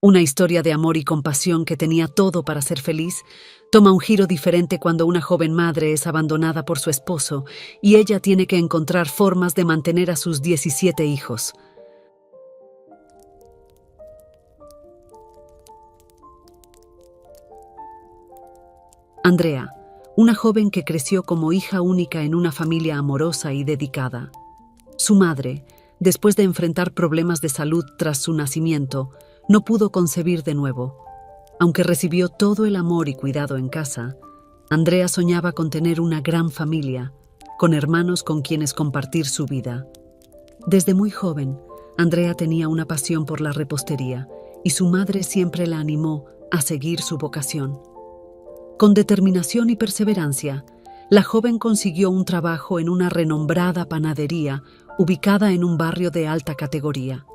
Una historia de amor y compasión que tenía todo para ser feliz, toma un giro diferente cuando una joven madre es abandonada por su esposo y ella tiene que encontrar formas de mantener a sus 17 hijos. Andrea, una joven que creció como hija única en una familia amorosa y dedicada. Su madre, después de enfrentar problemas de salud tras su nacimiento, no pudo concebir de nuevo. Aunque recibió todo el amor y cuidado en casa, Andrea soñaba con tener una gran familia, con hermanos con quienes compartir su vida. Desde muy joven, Andrea tenía una pasión por la repostería y su madre siempre la animó a seguir su vocación. Con determinación y perseverancia, la joven consiguió un trabajo en una renombrada panadería ubicada en un barrio de alta categoría.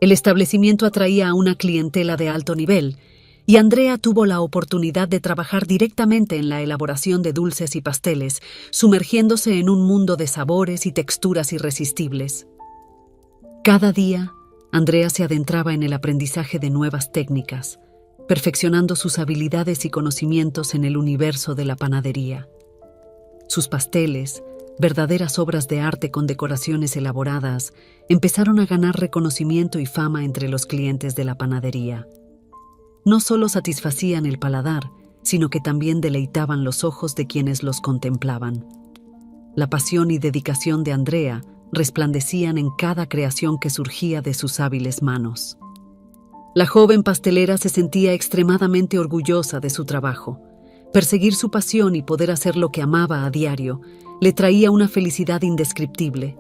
El establecimiento atraía a una clientela de alto nivel y Andrea tuvo la oportunidad de trabajar directamente en la elaboración de dulces y pasteles, sumergiéndose en un mundo de sabores y texturas irresistibles. Cada día, Andrea se adentraba en el aprendizaje de nuevas técnicas, perfeccionando sus habilidades y conocimientos en el universo de la panadería. Sus pasteles, verdaderas obras de arte con decoraciones elaboradas, empezaron a ganar reconocimiento y fama entre los clientes de la panadería. No solo satisfacían el paladar, sino que también deleitaban los ojos de quienes los contemplaban. La pasión y dedicación de Andrea resplandecían en cada creación que surgía de sus hábiles manos. La joven pastelera se sentía extremadamente orgullosa de su trabajo. Perseguir su pasión y poder hacer lo que amaba a diario le traía una felicidad indescriptible.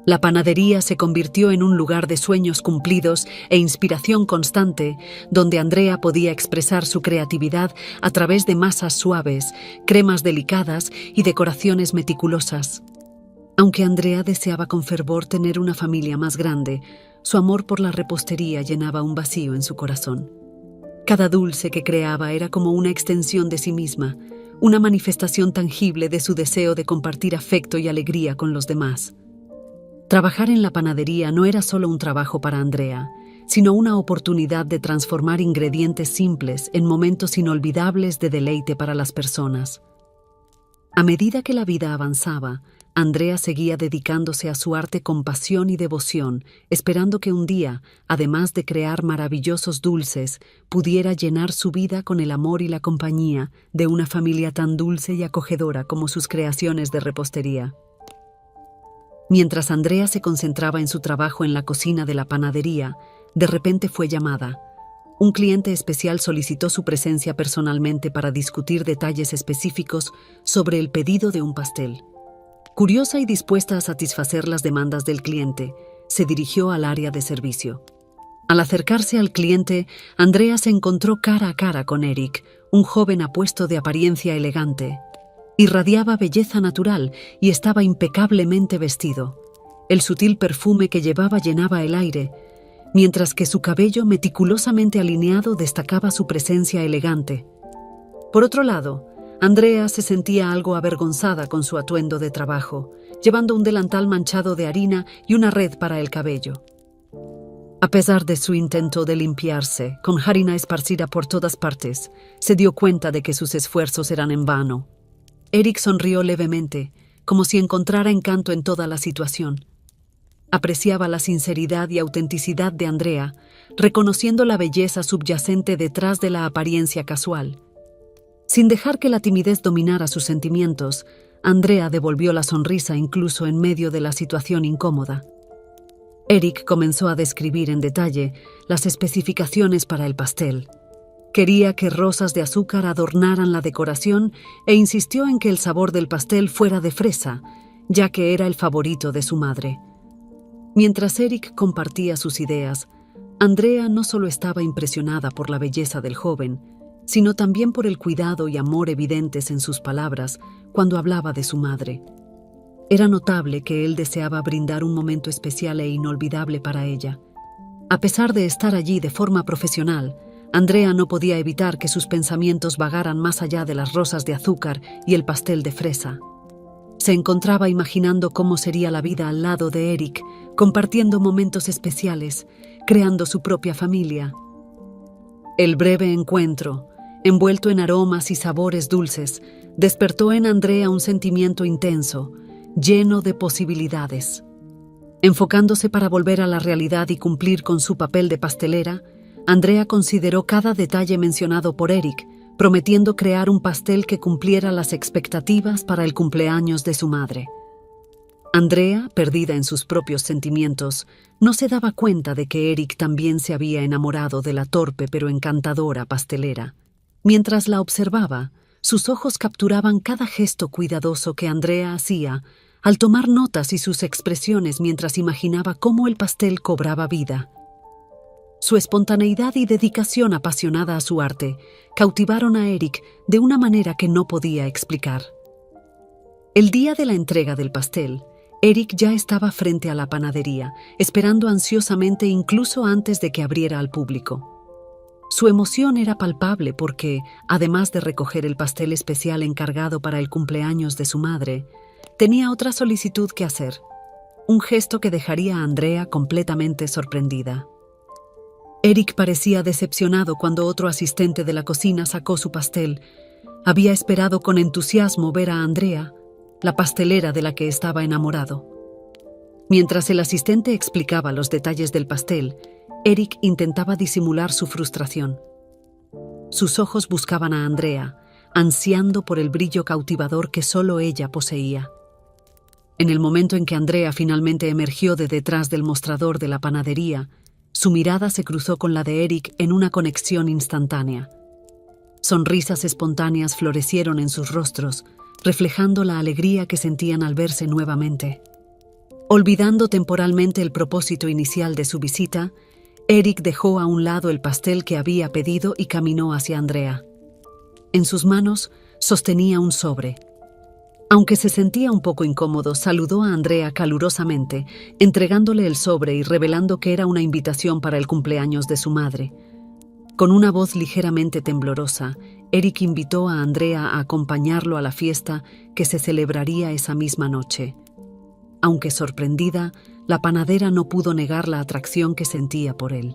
La panadería se convirtió en un lugar de sueños cumplidos e inspiración constante, donde Andrea podía expresar su creatividad a través de masas suaves, cremas delicadas y decoraciones meticulosas. Aunque Andrea deseaba con fervor tener una familia más grande, su amor por la repostería llenaba un vacío en su corazón. Cada dulce que creaba era como una extensión de sí misma, una manifestación tangible de su deseo de compartir afecto y alegría con los demás. Trabajar en la panadería no era solo un trabajo para Andrea, sino una oportunidad de transformar ingredientes simples en momentos inolvidables de deleite para las personas. A medida que la vida avanzaba, Andrea seguía dedicándose a su arte con pasión y devoción, esperando que un día, además de crear maravillosos dulces, pudiera llenar su vida con el amor y la compañía de una familia tan dulce y acogedora como sus creaciones de repostería. Mientras Andrea se concentraba en su trabajo en la cocina de la panadería, de repente fue llamada. Un cliente especial solicitó su presencia personalmente para discutir detalles específicos sobre el pedido de un pastel. Curiosa y dispuesta a satisfacer las demandas del cliente, se dirigió al área de servicio. Al acercarse al cliente, Andrea se encontró cara a cara con Eric, un joven apuesto de apariencia elegante. Irradiaba belleza natural y estaba impecablemente vestido. El sutil perfume que llevaba llenaba el aire, mientras que su cabello meticulosamente alineado destacaba su presencia elegante. Por otro lado, Andrea se sentía algo avergonzada con su atuendo de trabajo, llevando un delantal manchado de harina y una red para el cabello. A pesar de su intento de limpiarse, con harina esparcida por todas partes, se dio cuenta de que sus esfuerzos eran en vano. Eric sonrió levemente, como si encontrara encanto en toda la situación. Apreciaba la sinceridad y autenticidad de Andrea, reconociendo la belleza subyacente detrás de la apariencia casual. Sin dejar que la timidez dominara sus sentimientos, Andrea devolvió la sonrisa incluso en medio de la situación incómoda. Eric comenzó a describir en detalle las especificaciones para el pastel. Quería que rosas de azúcar adornaran la decoración e insistió en que el sabor del pastel fuera de fresa, ya que era el favorito de su madre. Mientras Eric compartía sus ideas, Andrea no solo estaba impresionada por la belleza del joven, sino también por el cuidado y amor evidentes en sus palabras cuando hablaba de su madre. Era notable que él deseaba brindar un momento especial e inolvidable para ella. A pesar de estar allí de forma profesional, Andrea no podía evitar que sus pensamientos vagaran más allá de las rosas de azúcar y el pastel de fresa. Se encontraba imaginando cómo sería la vida al lado de Eric, compartiendo momentos especiales, creando su propia familia. El breve encuentro, envuelto en aromas y sabores dulces, despertó en Andrea un sentimiento intenso, lleno de posibilidades. Enfocándose para volver a la realidad y cumplir con su papel de pastelera, Andrea consideró cada detalle mencionado por Eric, prometiendo crear un pastel que cumpliera las expectativas para el cumpleaños de su madre. Andrea, perdida en sus propios sentimientos, no se daba cuenta de que Eric también se había enamorado de la torpe pero encantadora pastelera. Mientras la observaba, sus ojos capturaban cada gesto cuidadoso que Andrea hacía al tomar notas y sus expresiones mientras imaginaba cómo el pastel cobraba vida. Su espontaneidad y dedicación apasionada a su arte cautivaron a Eric de una manera que no podía explicar. El día de la entrega del pastel, Eric ya estaba frente a la panadería, esperando ansiosamente incluso antes de que abriera al público. Su emoción era palpable porque, además de recoger el pastel especial encargado para el cumpleaños de su madre, tenía otra solicitud que hacer, un gesto que dejaría a Andrea completamente sorprendida. Eric parecía decepcionado cuando otro asistente de la cocina sacó su pastel. Había esperado con entusiasmo ver a Andrea, la pastelera de la que estaba enamorado. Mientras el asistente explicaba los detalles del pastel, Eric intentaba disimular su frustración. Sus ojos buscaban a Andrea, ansiando por el brillo cautivador que solo ella poseía. En el momento en que Andrea finalmente emergió de detrás del mostrador de la panadería, su mirada se cruzó con la de Eric en una conexión instantánea. Sonrisas espontáneas florecieron en sus rostros, reflejando la alegría que sentían al verse nuevamente. Olvidando temporalmente el propósito inicial de su visita, Eric dejó a un lado el pastel que había pedido y caminó hacia Andrea. En sus manos sostenía un sobre. Aunque se sentía un poco incómodo, saludó a Andrea calurosamente, entregándole el sobre y revelando que era una invitación para el cumpleaños de su madre. Con una voz ligeramente temblorosa, Eric invitó a Andrea a acompañarlo a la fiesta que se celebraría esa misma noche. Aunque sorprendida, la panadera no pudo negar la atracción que sentía por él.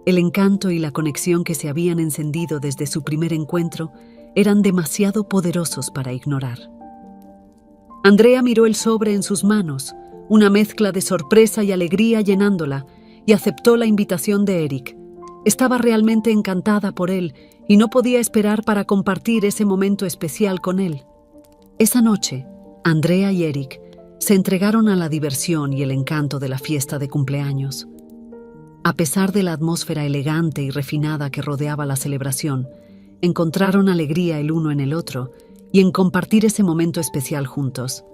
El encanto y la conexión que se habían encendido desde su primer encuentro eran demasiado poderosos para ignorar. Andrea miró el sobre en sus manos, una mezcla de sorpresa y alegría llenándola, y aceptó la invitación de Eric. Estaba realmente encantada por él y no podía esperar para compartir ese momento especial con él. Esa noche, Andrea y Eric se entregaron a la diversión y el encanto de la fiesta de cumpleaños. A pesar de la atmósfera elegante y refinada que rodeaba la celebración, encontraron alegría el uno en el otro y en compartir ese momento especial juntos.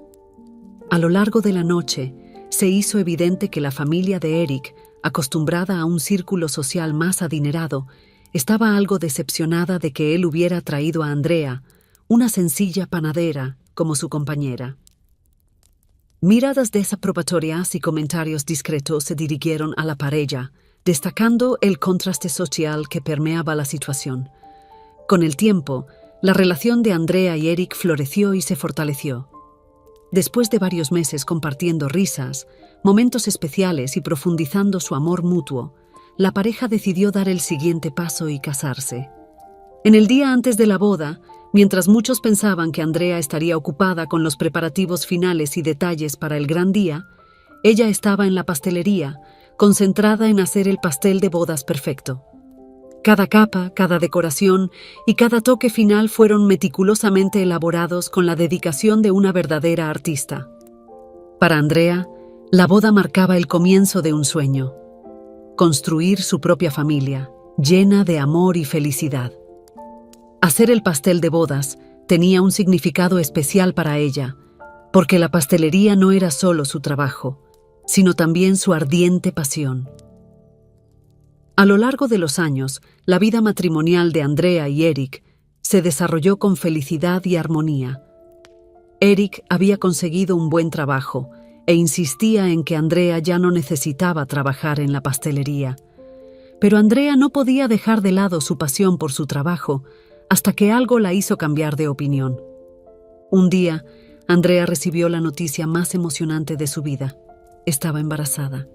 A lo largo de la noche, se hizo evidente que la familia de Eric, acostumbrada a un círculo social más adinerado, estaba algo decepcionada de que él hubiera traído a Andrea, una sencilla panadera, como su compañera. Miradas desaprobatorias y comentarios discretos se dirigieron a la pareja, destacando el contraste social que permeaba la situación. Con el tiempo, la relación de Andrea y Eric floreció y se fortaleció. Después de varios meses compartiendo risas, momentos especiales y profundizando su amor mutuo, la pareja decidió dar el siguiente paso y casarse. En el día antes de la boda, mientras muchos pensaban que Andrea estaría ocupada con los preparativos finales y detalles para el gran día, ella estaba en la pastelería, concentrada en hacer el pastel de bodas perfecto. Cada capa, cada decoración y cada toque final fueron meticulosamente elaborados con la dedicación de una verdadera artista. Para Andrea, la boda marcaba el comienzo de un sueño: construir su propia familia, llena de amor y felicidad. Hacer el pastel de bodas tenía un significado especial para ella, porque la pastelería no era solo su trabajo, sino también su ardiente pasión. A lo largo de los años, la vida matrimonial de Andrea y Eric se desarrolló con felicidad y armonía. Eric había conseguido un buen trabajo e insistía en que Andrea ya no necesitaba trabajar en la pastelería. Pero Andrea no podía dejar de lado su pasión por su trabajo hasta que algo la hizo cambiar de opinión. Un día, Andrea recibió la noticia más emocionante de su vida: estaba embarazada.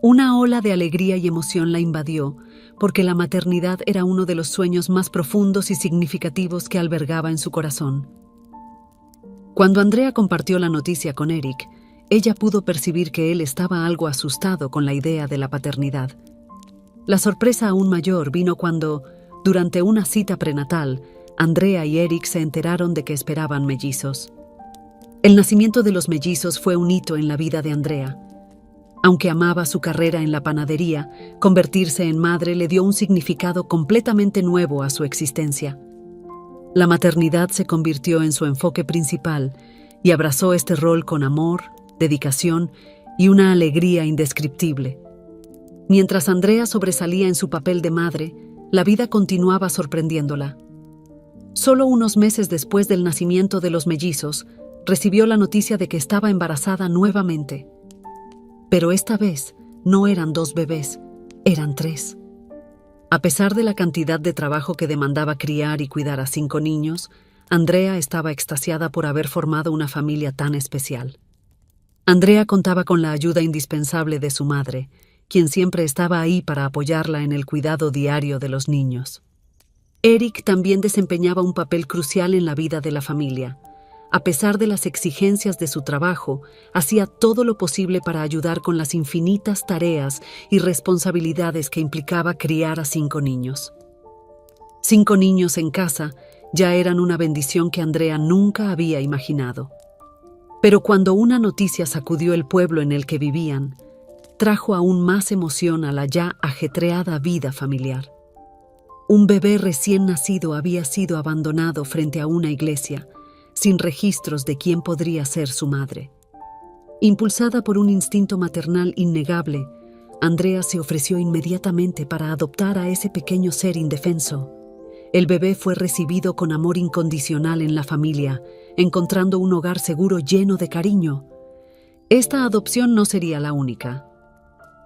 Una ola de alegría y emoción la invadió, porque la maternidad era uno de los sueños más profundos y significativos que albergaba en su corazón. Cuando Andrea compartió la noticia con Eric, ella pudo percibir que él estaba algo asustado con la idea de la paternidad. La sorpresa aún mayor vino cuando, durante una cita prenatal, Andrea y Eric se enteraron de que esperaban mellizos. El nacimiento de los mellizos fue un hito en la vida de Andrea. Aunque amaba su carrera en la panadería, convertirse en madre le dio un significado completamente nuevo a su existencia. La maternidad se convirtió en su enfoque principal y abrazó este rol con amor, dedicación y una alegría indescriptible. Mientras Andrea sobresalía en su papel de madre, la vida continuaba sorprendiéndola. Solo unos meses después del nacimiento de los mellizos, recibió la noticia de que estaba embarazada nuevamente. Pero esta vez no eran 2 bebés, eran 3. A pesar de la cantidad de trabajo que demandaba criar y cuidar a 5 niños, Andrea estaba extasiada por haber formado una familia tan especial. Andrea contaba con la ayuda indispensable de su madre, quien siempre estaba ahí para apoyarla en el cuidado diario de los niños. Eric también desempeñaba un papel crucial en la vida de la familia. A pesar de las exigencias de su trabajo, hacía todo lo posible para ayudar con las infinitas tareas y responsabilidades que implicaba criar a 5 niños. 5 niños en casa ya eran una bendición que Andrea nunca había imaginado. Pero cuando una noticia sacudió el pueblo en el que vivían, trajo aún más emoción a la ya ajetreada vida familiar. Un bebé recién nacido había sido abandonado frente a una iglesia, sin registros de quién podría ser su madre. Impulsada por un instinto maternal innegable, Andrea se ofreció inmediatamente para adoptar a ese pequeño ser indefenso. El bebé fue recibido con amor incondicional en la familia, encontrando un hogar seguro lleno de cariño. Esta adopción no sería la única.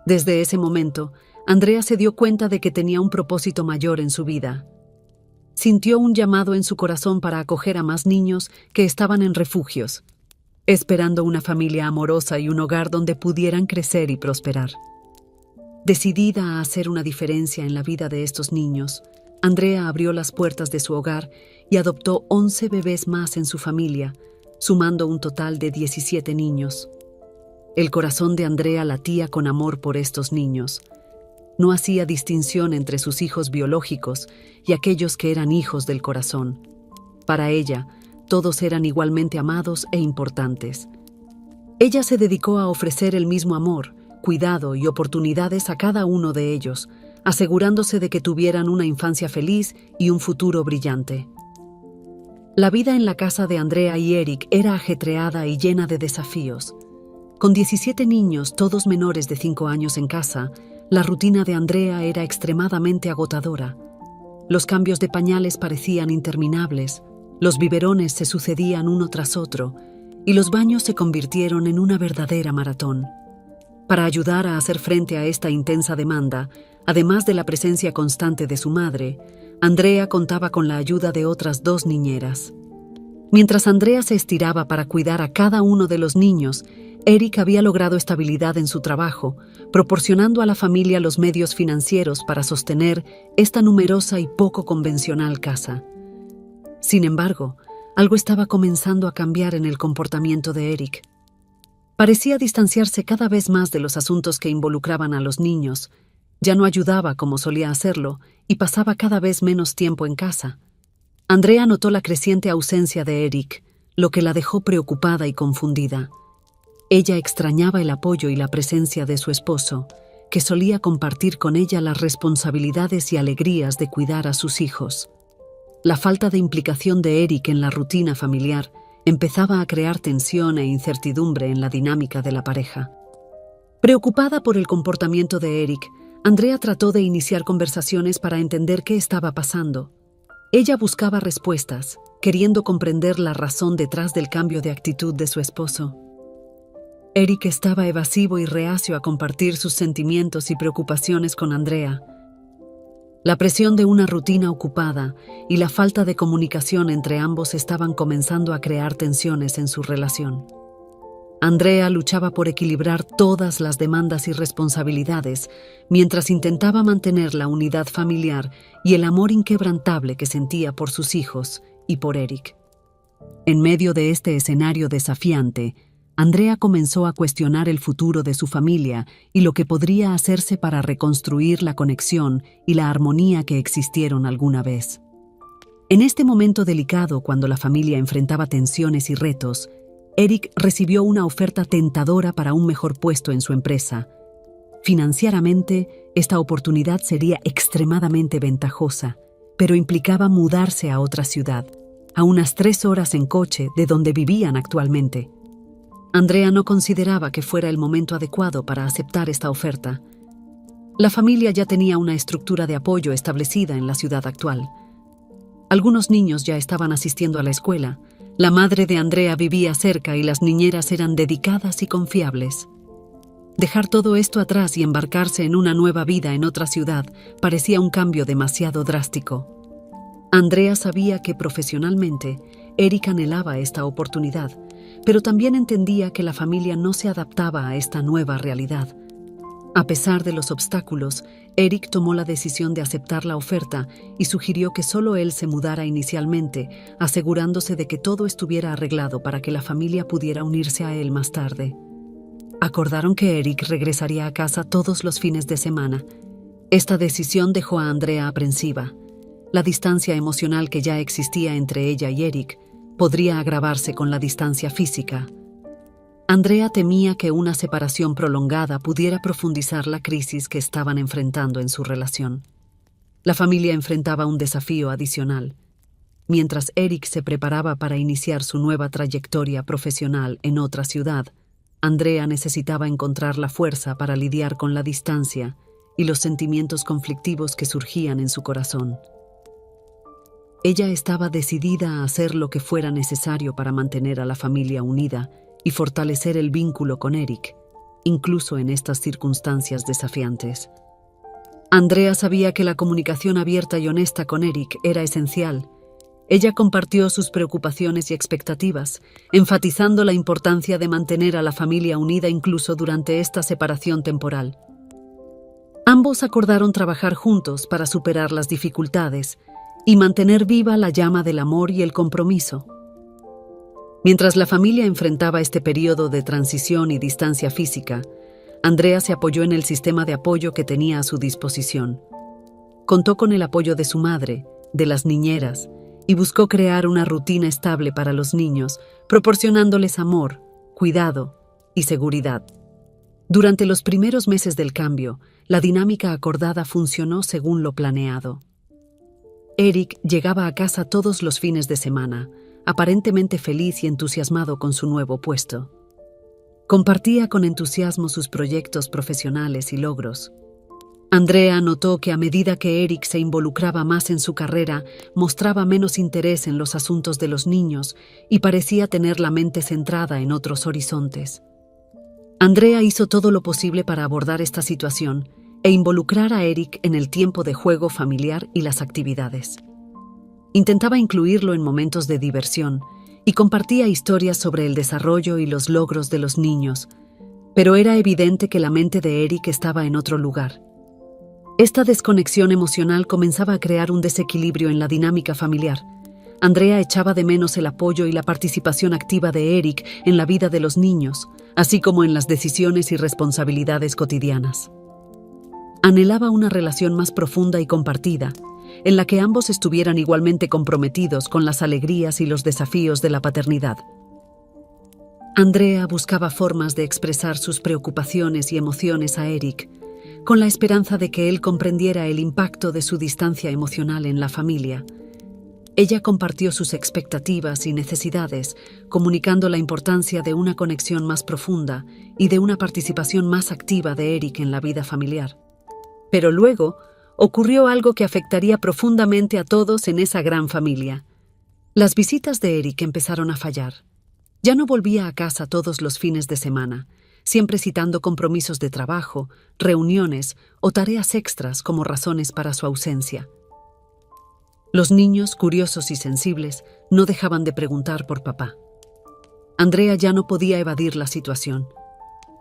Desde ese momento, Andrea se dio cuenta de que tenía un propósito mayor en su vida. Sintió un llamado en su corazón para acoger a más niños que estaban en refugios, esperando una familia amorosa y un hogar donde pudieran crecer y prosperar. Decidida a hacer una diferencia en la vida de estos niños, Andrea abrió las puertas de su hogar y adoptó 11 bebés más en su familia, sumando un total de 17 niños. El corazón de Andrea latía con amor por estos niños. No hacía distinción entre sus hijos biológicos y aquellos que eran hijos del corazón. Para ella, todos eran igualmente amados e importantes. Ella se dedicó a ofrecer el mismo amor, cuidado y oportunidades a cada uno de ellos, asegurándose de que tuvieran una infancia feliz y un futuro brillante. La vida en la casa de Andrea y Eric era ajetreada y llena de desafíos. Con 17 niños, todos menores de 5 años en casa, la rutina de Andrea era extremadamente agotadora. Los cambios de pañales parecían interminables, los biberones se sucedían uno tras otro, y los baños se convirtieron en una verdadera maratón. Para ayudar a hacer frente a esta intensa demanda, además de la presencia constante de su madre, Andrea contaba con la ayuda de otras 2 niñeras. Mientras Andrea se estiraba para cuidar a cada uno de los niños, Eric había logrado estabilidad en su trabajo, proporcionando a la familia los medios financieros para sostener esta numerosa y poco convencional casa. Sin embargo, algo estaba comenzando a cambiar en el comportamiento de Eric. Parecía distanciarse cada vez más de los asuntos que involucraban a los niños, ya no ayudaba como solía hacerlo y pasaba cada vez menos tiempo en casa. Andrea notó la creciente ausencia de Eric, lo que la dejó preocupada y confundida. Ella extrañaba el apoyo y la presencia de su esposo, que solía compartir con ella las responsabilidades y alegrías de cuidar a sus hijos. La falta de implicación de Eric en la rutina familiar empezaba a crear tensión e incertidumbre en la dinámica de la pareja. Preocupada por el comportamiento de Eric, Andrea trató de iniciar conversaciones para entender qué estaba pasando. Ella buscaba respuestas, queriendo comprender la razón detrás del cambio de actitud de su esposo. Eric estaba evasivo y reacio a compartir sus sentimientos y preocupaciones con Andrea. La presión de una rutina ocupada y la falta de comunicación entre ambos estaban comenzando a crear tensiones en su relación. Andrea luchaba por equilibrar todas las demandas y responsabilidades mientras intentaba mantener la unidad familiar y el amor inquebrantable que sentía por sus hijos y por Eric. En medio de este escenario desafiante, Andrea comenzó a cuestionar el futuro de su familia y lo que podría hacerse para reconstruir la conexión y la armonía que existieron alguna vez. En este momento delicado, cuando la familia enfrentaba tensiones y retos, Eric recibió una oferta tentadora para un mejor puesto en su empresa. Financieramente, esta oportunidad sería extremadamente ventajosa, pero implicaba mudarse a otra ciudad, a unas 3 horas en coche de donde vivían actualmente. Andrea no consideraba que fuera el momento adecuado para aceptar esta oferta. La familia ya tenía una estructura de apoyo establecida en la ciudad actual. Algunos niños ya estaban asistiendo a la escuela. La madre de Andrea vivía cerca y las niñeras eran dedicadas y confiables. Dejar todo esto atrás y embarcarse en una nueva vida en otra ciudad parecía un cambio demasiado drástico. Andrea sabía que profesionalmente Eric anhelaba esta oportunidad, pero también entendía que la familia no se adaptaba a esta nueva realidad. A pesar de los obstáculos, Eric tomó la decisión de aceptar la oferta y sugirió que solo él se mudara inicialmente, asegurándose de que todo estuviera arreglado para que la familia pudiera unirse a él más tarde. Acordaron que Eric regresaría a casa todos los fines de semana. Esta decisión dejó a Andrea aprensiva. La distancia emocional que ya existía entre ella y Eric podría agravarse con la distancia física. Andrea temía que una separación prolongada pudiera profundizar la crisis que estaban enfrentando en su relación. La familia enfrentaba un desafío adicional. Mientras Eric se preparaba para iniciar su nueva trayectoria profesional en otra ciudad, Andrea necesitaba encontrar la fuerza para lidiar con la distancia y los sentimientos conflictivos que surgían en su corazón. Ella estaba decidida a hacer lo que fuera necesario para mantener a la familia unida y fortalecer el vínculo con Eric, incluso en estas circunstancias desafiantes. Andrea sabía que la comunicación abierta y honesta con Eric era esencial. Ella compartió sus preocupaciones y expectativas, enfatizando la importancia de mantener a la familia unida incluso durante esta separación temporal. Ambos acordaron trabajar juntos para superar las dificultades y mantener viva la llama del amor y el compromiso. Mientras la familia enfrentaba este periodo de transición y distancia física, Andrea se apoyó en el sistema de apoyo que tenía a su disposición. Contó con el apoyo de su madre, de las niñeras, y buscó crear una rutina estable para los niños, proporcionándoles amor, cuidado y seguridad. Durante los primeros meses del cambio, la dinámica acordada funcionó según lo planeado. Eric llegaba a casa todos los fines de semana, aparentemente feliz y entusiasmado con su nuevo puesto. Compartía con entusiasmo sus proyectos profesionales y logros. Andrea notó que a medida que Eric se involucraba más en su carrera, mostraba menos interés en los asuntos de los niños y parecía tener la mente centrada en otros horizontes. Andrea hizo todo lo posible para abordar esta situación e involucrar a Eric en el tiempo de juego familiar y las actividades. Intentaba incluirlo en momentos de diversión y compartía historias sobre el desarrollo y los logros de los niños, pero era evidente que la mente de Eric estaba en otro lugar. Esta desconexión emocional comenzaba a crear un desequilibrio en la dinámica familiar. Andrea echaba de menos el apoyo y la participación activa de Eric en la vida de los niños, así como en las decisiones y responsabilidades cotidianas. Anhelaba una relación más profunda y compartida, en la que ambos estuvieran igualmente comprometidos con las alegrías y los desafíos de la paternidad. Andrea buscaba formas de expresar sus preocupaciones y emociones a Eric, con la esperanza de que él comprendiera el impacto de su distancia emocional en la familia. Ella compartió sus expectativas y necesidades, comunicando la importancia de una conexión más profunda y de una participación más activa de Eric en la vida familiar. Pero luego, ocurrió algo que afectaría profundamente a todos en esa gran familia. Las visitas de Eric empezaron a fallar. Ya no volvía a casa todos los fines de semana, siempre citando compromisos de trabajo, reuniones o tareas extras como razones para su ausencia. Los niños, curiosos y sensibles, no dejaban de preguntar por papá. Andrea ya no podía evadir la situación.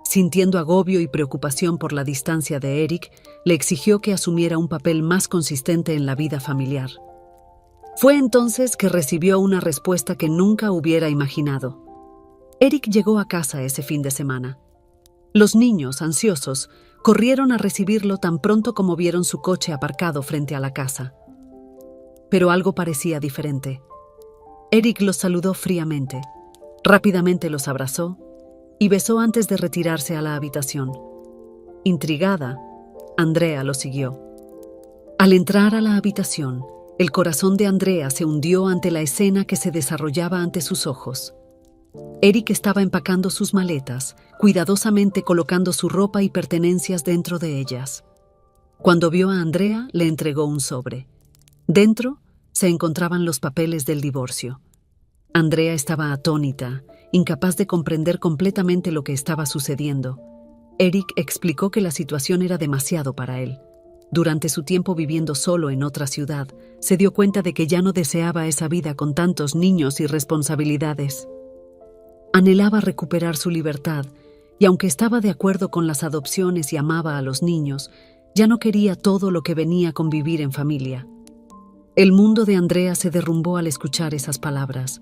Sintiendo agobio y preocupación por la distancia de Eric, le exigió que asumiera un papel más consistente en la vida familiar. Fue entonces que recibió una respuesta que nunca hubiera imaginado. Eric llegó a casa ese fin de semana. Los niños, ansiosos, corrieron a recibirlo tan pronto como vieron su coche aparcado frente a la casa. Pero algo parecía diferente. Eric los saludó fríamente, rápidamente los abrazó y besó antes de retirarse a la habitación. Intrigada, Andrea lo siguió. Al entrar a la habitación, el corazón de Andrea se hundió ante la escena que se desarrollaba ante sus ojos. Eric estaba empacando sus maletas, cuidadosamente colocando su ropa y pertenencias dentro de ellas. Cuando vio a Andrea, le entregó un sobre. Dentro se encontraban los papeles del divorcio. Andrea estaba atónita, incapaz de comprender completamente lo que estaba sucediendo. Eric explicó que la situación era demasiado para él. Durante su tiempo viviendo solo en otra ciudad, se dio cuenta de que ya no deseaba esa vida con tantos niños y responsabilidades. Anhelaba recuperar su libertad, y aunque estaba de acuerdo con las adopciones y amaba a los niños, ya no quería todo lo que venía con vivir en familia. El mundo de Andrea se derrumbó al escuchar esas palabras.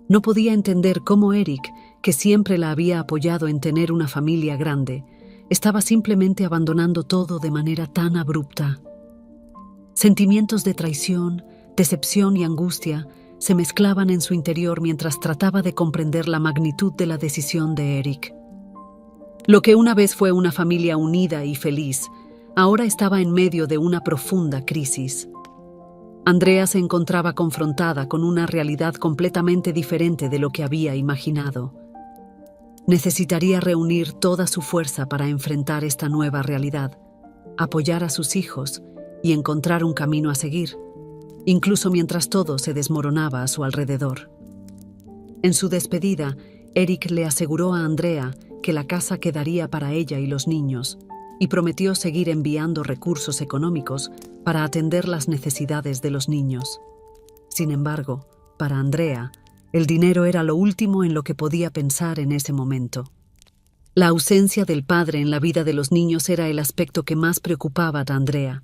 No podía entender cómo Eric, que siempre la había apoyado en tener una familia grande, estaba simplemente abandonando todo de manera tan abrupta. Sentimientos de traición, decepción y angustia se mezclaban en su interior mientras trataba de comprender la magnitud de la decisión de Eric. Lo que una vez fue una familia unida y feliz, ahora estaba en medio de una profunda crisis. Andrea se encontraba confrontada con una realidad completamente diferente de lo que había imaginado. Necesitaría reunir toda su fuerza para enfrentar esta nueva realidad, apoyar a sus hijos y encontrar un camino a seguir, incluso mientras todo se desmoronaba a su alrededor. En su despedida, Eric le aseguró a Andrea que la casa quedaría para ella y los niños, y prometió seguir enviando recursos económicos para atender las necesidades de los niños. Sin embargo, para Andrea, el dinero era lo último en lo que podía pensar en ese momento. La ausencia del padre en la vida de los niños era el aspecto que más preocupaba a Andrea.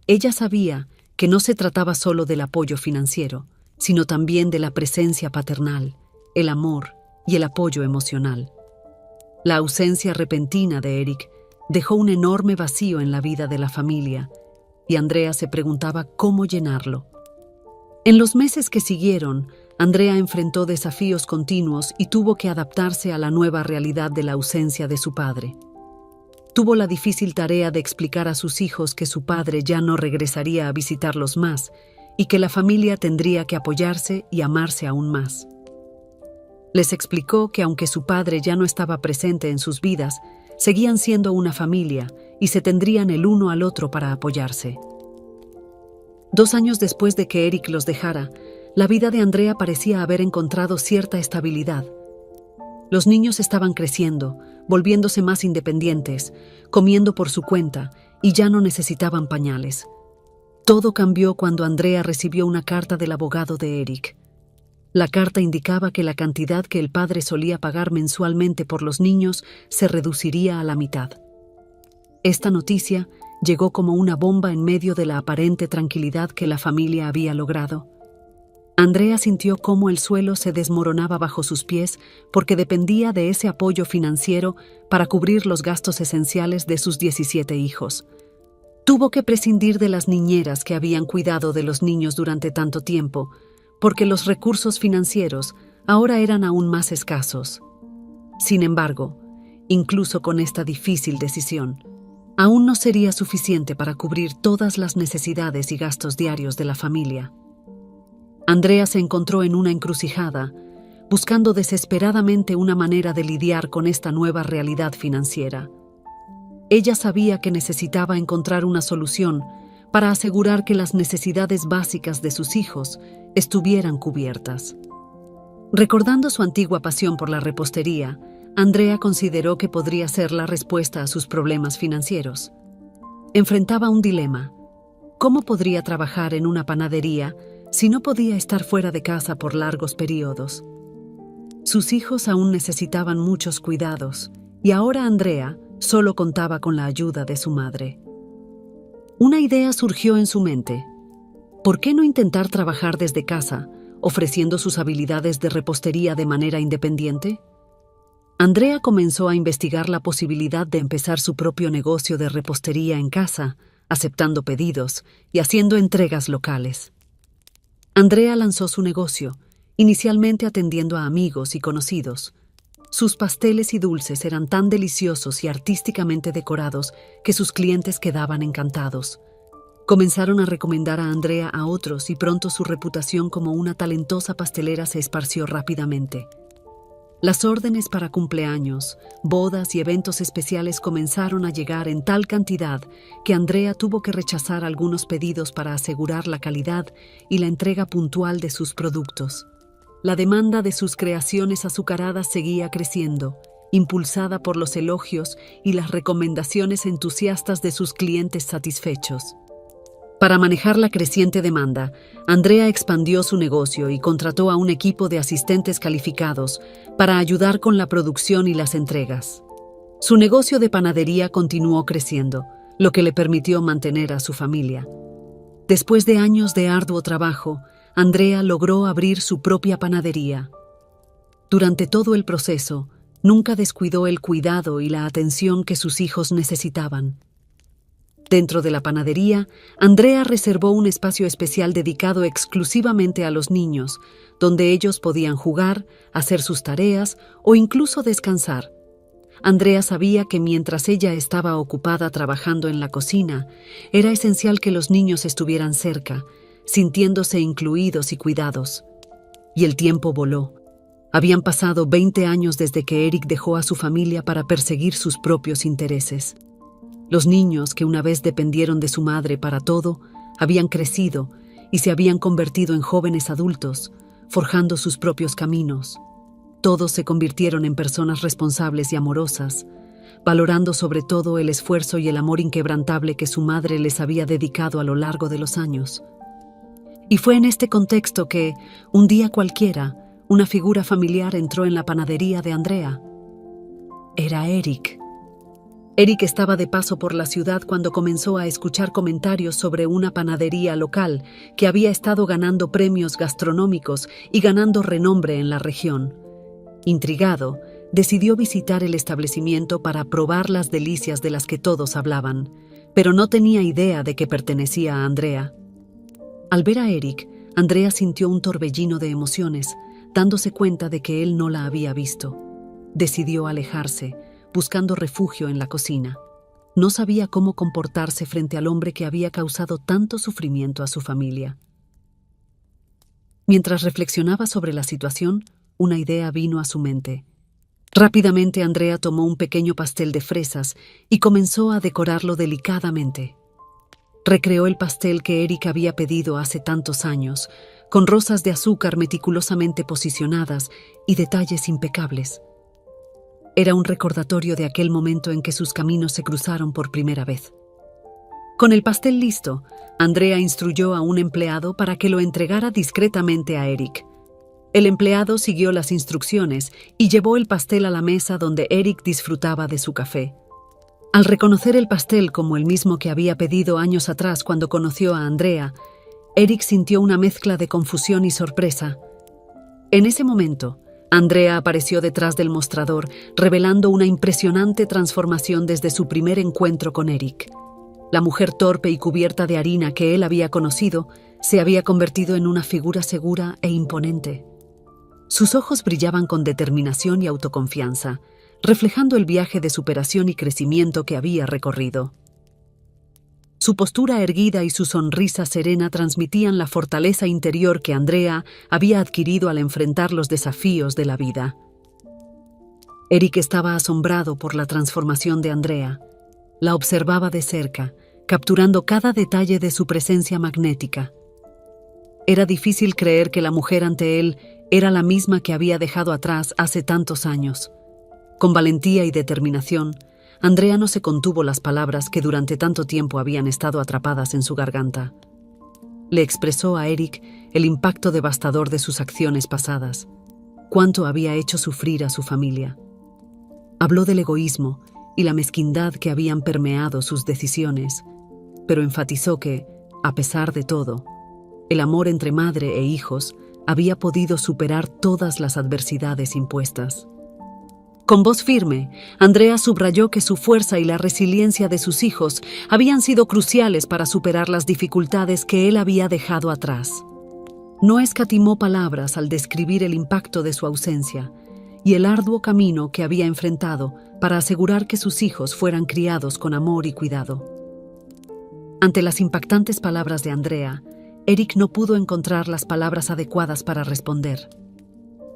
Ella sabía que no se trataba solo del apoyo financiero, sino también de la presencia paternal, el amor y el apoyo emocional. La ausencia repentina de Eric dejó un enorme vacío en la vida de la familia, y Andrea se preguntaba cómo llenarlo. En los meses que siguieron, Andrea enfrentó desafíos continuos y tuvo que adaptarse a la nueva realidad de la ausencia de su padre. Tuvo la difícil tarea de explicar a sus hijos que su padre ya no regresaría a visitarlos más y que la familia tendría que apoyarse y amarse aún más. Les explicó que aunque su padre ya no estaba presente en sus vidas, seguían siendo una familia y se tendrían el uno al otro para apoyarse. 2 años después de que Eric los dejara, la vida de Andrea parecía haber encontrado cierta estabilidad. Los niños estaban creciendo, volviéndose más independientes, comiendo por su cuenta y ya no necesitaban pañales. Todo cambió cuando Andrea recibió una carta del abogado de Eric. La carta indicaba que la cantidad que el padre solía pagar mensualmente por los niños se reduciría a la mitad. Esta noticia llegó como una bomba en medio de la aparente tranquilidad que la familia había logrado. Andrea sintió cómo el suelo se desmoronaba bajo sus pies porque dependía de ese apoyo financiero para cubrir los gastos esenciales de sus 17 hijos. Tuvo que prescindir de las niñeras que habían cuidado de los niños durante tanto tiempo, porque los recursos financieros ahora eran aún más escasos. Sin embargo, incluso con esta difícil decisión, aún no sería suficiente para cubrir todas las necesidades y gastos diarios de la familia. Andrea se encontró en una encrucijada, buscando desesperadamente una manera de lidiar con esta nueva realidad financiera. Ella sabía que necesitaba encontrar una solución para asegurar que las necesidades básicas de sus hijos estuvieran cubiertas. Recordando su antigua pasión por la repostería, Andrea consideró que podría ser la respuesta a sus problemas financieros. Enfrentaba un dilema. ¿Cómo podría trabajar en una panadería si no podía estar fuera de casa por largos periodos? Sus hijos aún necesitaban muchos cuidados, y ahora Andrea solo contaba con la ayuda de su madre. Una idea surgió en su mente. ¿Por qué no intentar trabajar desde casa, ofreciendo sus habilidades de repostería de manera independiente? Andrea comenzó a investigar la posibilidad de empezar su propio negocio de repostería en casa, aceptando pedidos y haciendo entregas locales. Andrea lanzó su negocio, inicialmente atendiendo a amigos y conocidos. Sus pasteles y dulces eran tan deliciosos y artísticamente decorados que sus clientes quedaban encantados. Comenzaron a recomendar a Andrea a otros y pronto su reputación como una talentosa pastelera se esparció rápidamente. Las órdenes para cumpleaños, bodas y eventos especiales comenzaron a llegar en tal cantidad que Andrea tuvo que rechazar algunos pedidos para asegurar la calidad y la entrega puntual de sus productos. La demanda de sus creaciones azucaradas seguía creciendo, impulsada por los elogios y las recomendaciones entusiastas de sus clientes satisfechos. Para manejar la creciente demanda, Andrea expandió su negocio y contrató a un equipo de asistentes calificados para ayudar con la producción y las entregas. Su negocio de panadería continuó creciendo, lo que le permitió mantener a su familia. Después de años de arduo trabajo, Andrea logró abrir su propia panadería. Durante todo el proceso, nunca descuidó el cuidado y la atención que sus hijos necesitaban. Dentro de la panadería, Andrea reservó un espacio especial dedicado exclusivamente a los niños, donde ellos podían jugar, hacer sus tareas o incluso descansar. Andrea sabía que mientras ella estaba ocupada trabajando en la cocina, era esencial que los niños estuvieran cerca, sintiéndose incluidos y cuidados. Y el tiempo voló. Habían pasado 20 años desde que Eric dejó a su familia para perseguir sus propios intereses. Los niños, que una vez dependieron de su madre para todo, habían crecido y se habían convertido en jóvenes adultos, forjando sus propios caminos. Todos se convirtieron en personas responsables y amorosas, valorando sobre todo el esfuerzo y el amor inquebrantable que su madre les había dedicado a lo largo de los años. Y fue en este contexto que, un día cualquiera, una figura familiar entró en la panadería de Andrea. Era Eric. Eric estaba de paso por la ciudad cuando comenzó a escuchar comentarios sobre una panadería local que había estado ganando premios gastronómicos y ganando renombre en la región. Intrigado, decidió visitar el establecimiento para probar las delicias de las que todos hablaban, pero no tenía idea de que pertenecía a Andrea. Al ver a Eric, Andrea sintió un torbellino de emociones, dándose cuenta de que él no la había visto. Decidió alejarse, buscando refugio en la cocina. No sabía cómo comportarse frente al hombre que había causado tanto sufrimiento a su familia. Mientras reflexionaba sobre la situación, una idea vino a su mente. Rápidamente Andrea tomó un pequeño pastel de fresas y comenzó a decorarlo delicadamente. Recreó el pastel que Eric había pedido hace tantos años, con rosas de azúcar meticulosamente posicionadas y detalles impecables. Era un recordatorio de aquel momento en que sus caminos se cruzaron por primera vez. Con el pastel listo, Andrea instruyó a un empleado para que lo entregara discretamente a Eric. El empleado siguió las instrucciones y llevó el pastel a la mesa donde Eric disfrutaba de su café. Al reconocer el pastel como el mismo que había pedido años atrás cuando conoció a Andrea, Eric sintió una mezcla de confusión y sorpresa. En ese momento, Andrea apareció detrás del mostrador, revelando una impresionante transformación desde su primer encuentro con Eric. La mujer torpe y cubierta de harina que él había conocido se había convertido en una figura segura e imponente. Sus ojos brillaban con determinación y autoconfianza, reflejando el viaje de superación y crecimiento que había recorrido. Su postura erguida y su sonrisa serena transmitían la fortaleza interior que Andrea había adquirido al enfrentar los desafíos de la vida. Eric estaba asombrado por la transformación de Andrea. La observaba de cerca, capturando cada detalle de su presencia magnética. Era difícil creer que la mujer ante él era la misma que había dejado atrás hace tantos años. Con valentía y determinación, Andrea no se contuvo las palabras que durante tanto tiempo habían estado atrapadas en su garganta. Le expresó a Eric el impacto devastador de sus acciones pasadas. cuánto había hecho sufrir a su familia. Habló del egoísmo y la mezquindad que habían permeado sus decisiones, pero enfatizó que, a pesar de todo, el amor entre madre e hijos había podido superar todas las adversidades impuestas. Con voz firme, Andrea subrayó que su fuerza y la resiliencia de sus hijos habían sido cruciales para superar las dificultades que él había dejado atrás. No escatimó palabras al describir el impacto de su ausencia y el arduo camino que había enfrentado para asegurar que sus hijos fueran criados con amor y cuidado. Ante las impactantes palabras de Andrea, Eric no pudo encontrar las palabras adecuadas para responder.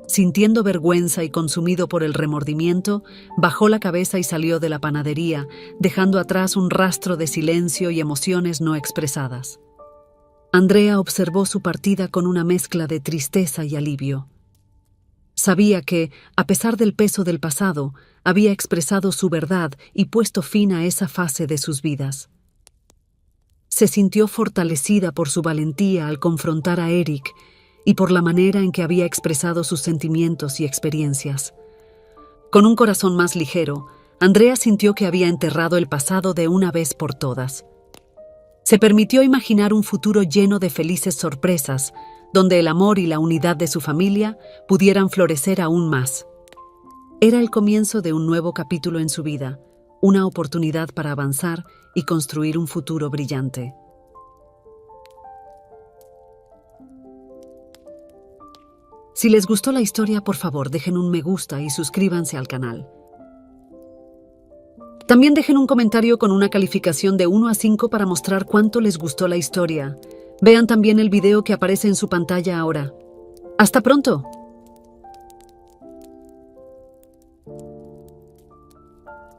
Sintiendo vergüenza y consumido por el remordimiento, bajó la cabeza y salió de la panadería, dejando atrás un rastro de silencio y emociones no expresadas. Andrea observó su partida con una mezcla de tristeza y alivio. Sabía que, a pesar del peso del pasado, había expresado su verdad y puesto fin a esa fase de sus vidas. Se sintió fortalecida por su valentía al confrontar a Eric y por la manera en que había expresado sus sentimientos y experiencias. Con un corazón más ligero, Andrea sintió que había enterrado el pasado de una vez por todas. Se permitió imaginar un futuro lleno de felices sorpresas, donde el amor y la unidad de su familia pudieran florecer aún más. Era el comienzo de un nuevo capítulo en su vida, una oportunidad para avanzar y construir un futuro brillante. Si les gustó la historia, por favor, dejen un me gusta y suscríbanse al canal. También dejen un comentario con una calificación de 1 a 5 para mostrar cuánto les gustó la historia. Vean también el video que aparece en su pantalla ahora. ¡Hasta pronto!